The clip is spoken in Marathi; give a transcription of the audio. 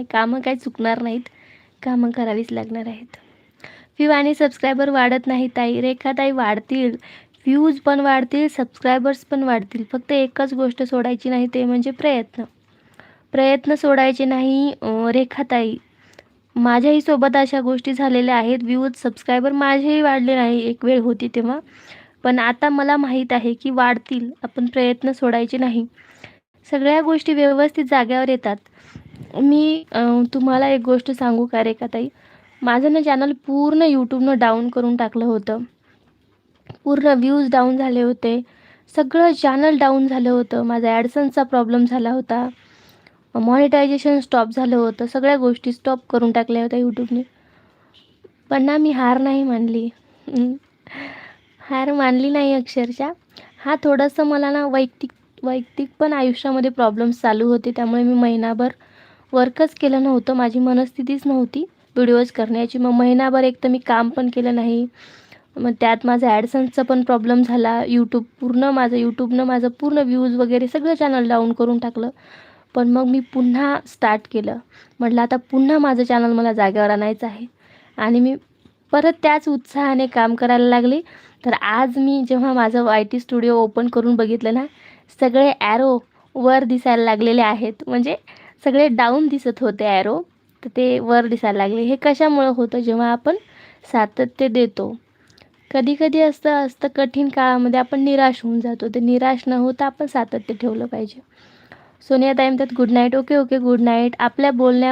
कामं काही चुकणार नाहीत. कामं करावीच लागणार आहेत. व्ह्यू आणि सबस्क्रायबर वाढत नाहीत ताई. रेखाताई वाढतील. व्ह्यूज पण वाढतील, सबस्क्रायबर्स पण वाढतील. फक्त एकच गोष्ट सोडायची नाही ते म्हणजे प्रयत्न. प्रयत्न सोडायचे नाही रेखाताई. माझ्याही सोबत अशा गोष्टी झालेल्या आहेत. व्ह्यूज, सबस्क्रायबर माझेही वाढले नाही एक वेळ होती तेव्हा. पण आता मला माहीत आहे की वाढतील. आपण प्रयत्न सोडायचे नाही. सगळ्या गोष्टी व्यवस्थित जाग्यावर येतात. मी तुम्हाला एक गोष्ट सांगू का रेखाताई? माझं ना चॅनल पूर्ण YouTubeनं डाऊन करून टाकलं होतं. पूर्ण व्ह्यूज डाऊन झाले होते. सगळं चॅनल डाऊन झालं होतं. माझा ॲडसन्सचा प्रॉब्लेम झाला होता. मॉनिटायझेशन स्टॉप झालं होतं. सगळ्या गोष्टी स्टॉप करून टाकल्या होत्या YouTubeने. पण ना मी हार नाही मानली. हार मानली नाही अक्षरशः. हा थोडंसं मला ना वैयक्तिक पण आयुष्यामध्ये प्रॉब्लेम्स चालू होते. त्यामुळे मी महिनाभर वर्कच केलं नव्हतं. माझी मनस्थितीच नव्हती व्हिडिओज करण्याची. मग महिनाभर एक तर मी काम पण केलं नाही. मग त्यात माझा ॲडसन्सचा पण प्रॉब्लेम झाला. YouTubeनं माझं पूर्ण व्ह्यूज वगैरे सगळं चॅनल डाऊन करून टाकलं. पण मग मी पुन्हा स्टार्ट केलं. म्हटलं आता पुन्हा माझं चॅनल मला जागेवर आणायचं आहे. आणि मी परत त्याच उत्साहाने काम करायला लागले. तर आज मी जेव्हा माझं YT स्टुडिओ ओपन करून बघितलं ना, सगळे ॲरो वर दिसायला लागलेले आहेत. म्हणजे सगळे डाऊन दिसत होते ॲरो, तर ते वर दिसायला लागले. हे कशामुळं होतं? जेव्हा आपण सातत्य देतो. कधी-कधी असतं कठीण काळामध्ये आपण निराश होऊन जातो. ते निराश न होता आपण सातत्य ठेवलं पाहिजे. सोनियाताई म्हणतात good night. Okay, good night. आपल्या बोलण्यावर